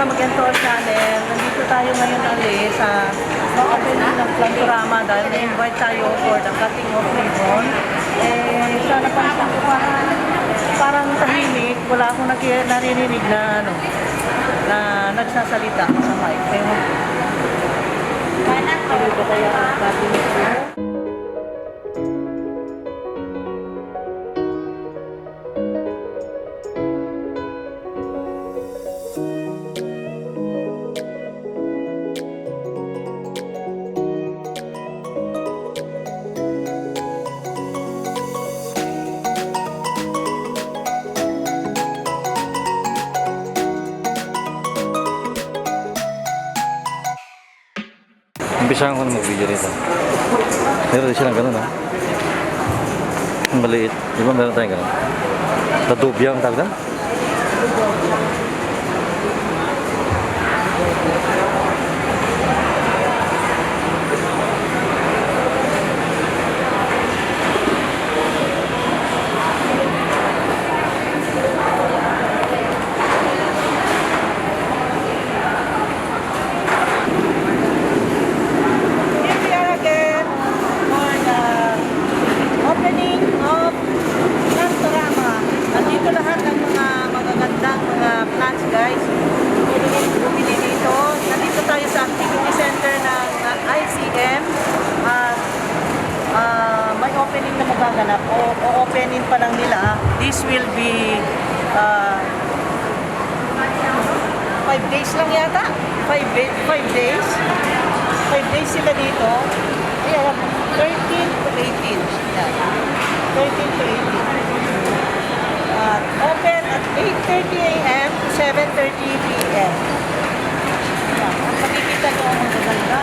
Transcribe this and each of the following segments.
mag-endorse channel. Nandito tayo ngayon ulit sa opening ng Plantorama dahil na-invite tayo for the cutting of ribbon. Sana pansin ko parang tahimik. Wala akong naririnig na nagsasalita sa mic. Pero ba kaya ang cutting ribbon? Umpisahan ko na mag-video rito. Meron din silang ganun, ha? Ang maliit. Di ba meron tayong ganun? Tadubya ang tawag na? Opening of Plantorama. Nandito lahat ng mga magagandang mga plants, guys. Bumili dito. Nandito tayo sa activity center ng ICM. At may opening na magaganap. O-opening pa lang nila. This will be 5 days lang yata. 5 days. 5 days sila dito. Ayan, 13 to 18. Yan. 13 to 18. Open at 8:30 a.m. to 7:30 p.m. Yan. Makikita nyo ang magaganda.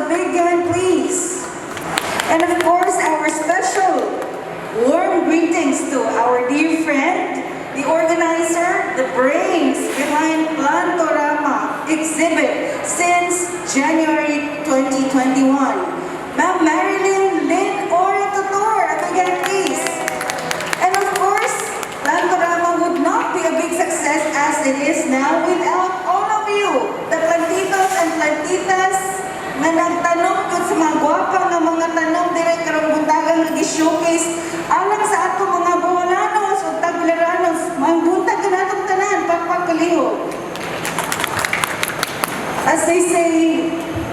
big hand, please. And of course, our special warm greetings to our dear friend, the organizer, the brains behind PLANTORAMA exhibit since January 2021. Ma'am Marilyn Lynn Oratotor, again please. And of course, PLANTORAMA would not be a big success as it is now without all of you, the plantitos and plantitas, na nagtanong ko sa mga gwapa nga mga tanong direct karong buntagang nag-showcase alang sa ato mga buwalanos o tagleranos, mangbuntag ka natong tanan, pagpagpaliho. As they say,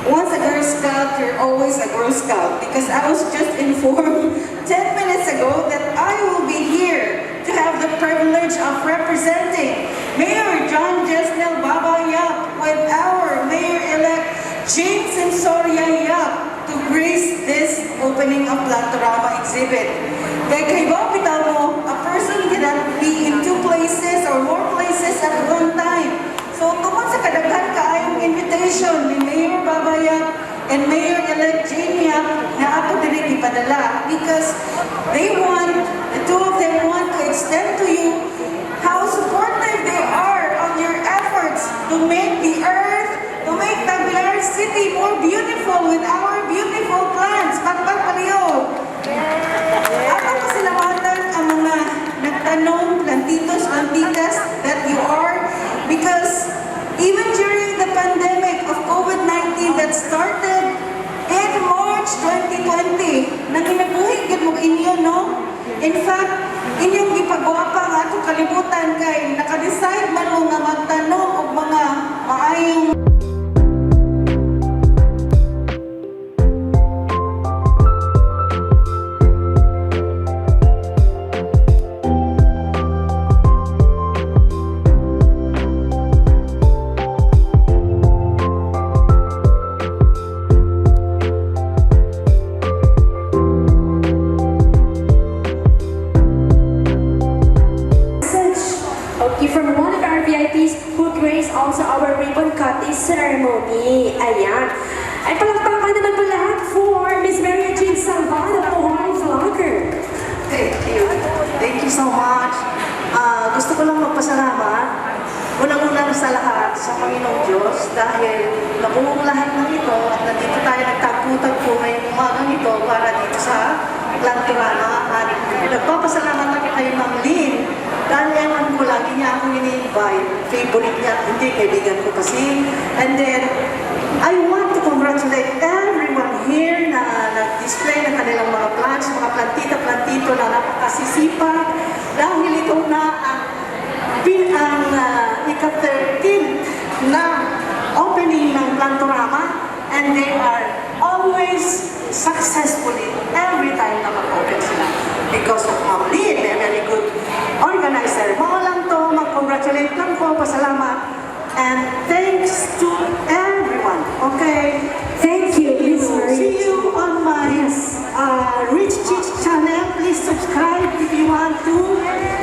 once a Girl Scout, you're always a Girl Scout, because I was just informed 10 minutes ago that I will be here to have the privilege of representing Mayor John Jesnel Baba Yap with our Mayor-elect James and Soria Yap to grace this opening of PLANTORAMA exhibit. Kaya kaibang bitaw mo, a person cannot be in two places or more places at one time. So tungkol sa kadaghan kaayong invitation ni Mayor Baba Yap and Mayor-elect Jane Yap na ako din ipadala because they want, the two of them want to extend to you how supportive they are on your efforts to make the earth, to make Tagbilaran City more beautiful with our beautiful plants. Pagpagpaliw! Ako pasalamatan ang mga nagtanong, plantitos, plantitas that you are, because even during the pandemic of COVID-19 that started in March 2020, nanginabuhigid mo inyo, no? In fact, inyong gipagwapa nga itong kalibutan kay nakadecide man mo nga magtanong o mga maayong from one of our VIPs who graced also our ribbon cutting ceremony. Ayan. Ay palakpakan naman po lahat for Miss Mary Jane Salvador, Hawaii Vlogger. Thank you. Thank you so much. Gusto ko lang magpasalamat. Unang-una sa lahat sa Panginoong Diyos dahil nabuong lahat ng ito at nandito tayo nagtagpo-tagpo ngayong umaga nito para dito sa PLANTORAMA. At nagpapasalamat na kay Ma'am Lynn dahil ewan ko lagi niya akong ini-invite. Favorite niya, hindi, kaibigan ko kasi. And then, I want to congratulate everyone here na nag-display ng kanilang mga plants, mga plantita-plantito na napakasisipag dahil ito na ang ika-13 na opening ng PLANTORAMA, and they are always successfully every time na mag-open sila because of Ma'am Lynn, a very good organizer. Mga lang to, mag-congratulate lang ko, pasalamat, and thanks to everyone, okay? Thank you, Miss Mary. See you on my Rich Chicks channel. Please subscribe if you want to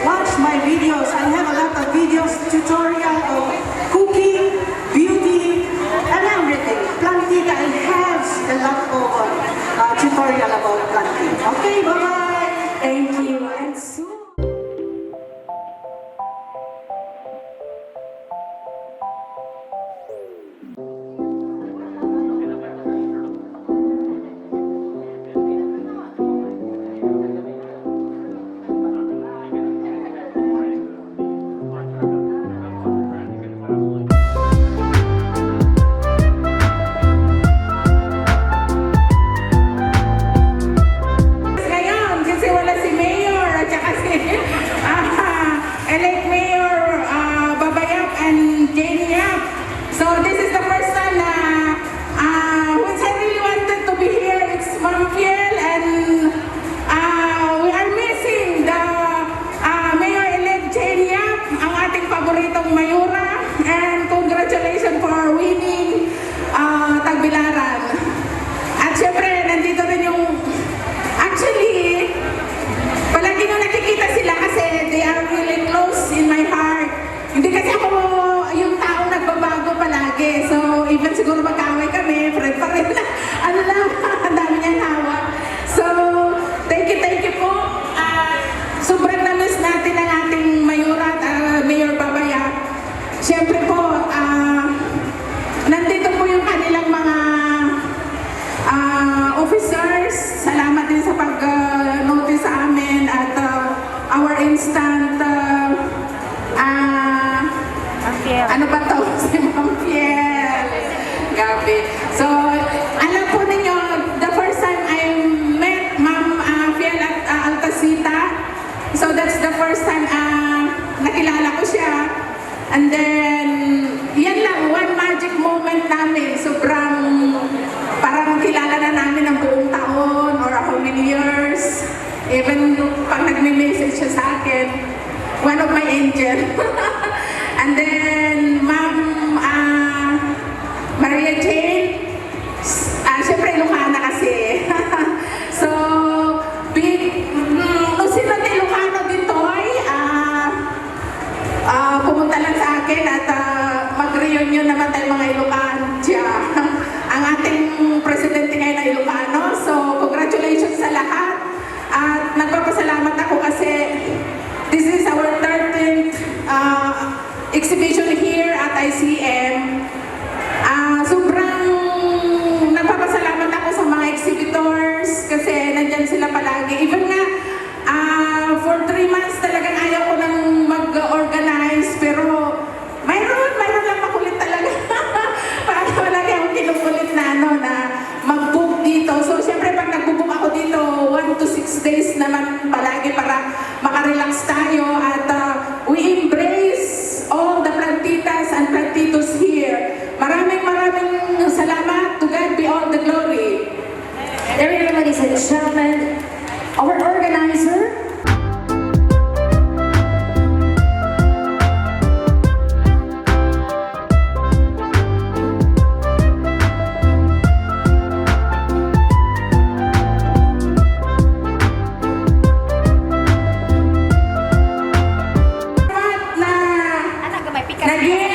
watch my videos. I have a lot of videos, tutorial of cooking, beauty, and everything. Plantita, I have a lot of tutorial about planting. Okay, bye-bye. Thank you. And soon. Ngayon, kasi wala si Mayor. Siyempre po, nandito po yung kanilang mga officers. Salamat din sa pag-notice sa amin at our instant ano ba to? Si Ma'am Fiel. Gabi. So, alam po ninyo, the first time I met Ma'am Fiel at Alcacita, so that's the first time nakilala ko siya. And then, yan lang, one magic moment namin. Sobrang, parang kilala na namin ang buong taon or how many years. Even pag nagme-message siya sa akin, one of my angel. And then, Ma'am Maria Jane, siyempre Ilocana kasi. So, kung sino na Ilocano dito ay pumunta lang sa akin at mag-reunion naman tayo mga Ilocano dyan. Ang ating presidente ngayon ay Ilocano, so congratulations sa lahat. At nagpapasalamat ako kasi this is our 13th exhibition here at ICM. Sobrang nagpapasalamat ako sa mga exhibitors kasi nandyan sila palagi. Even nga, for 3 months talagang ayaw ko nang mag-organize, pero mayroon lang makulit talaga. Parang wala kayong kinukulit na mag-book dito. So syempre pag nag-book ako dito, 1 to 6 days naman palagi para makarelax tayo at we embrace all the plantitas and plantitos here. Maraming salamat. To God be all the glory. There we go, ladies and gentlemen, our organizer. Naging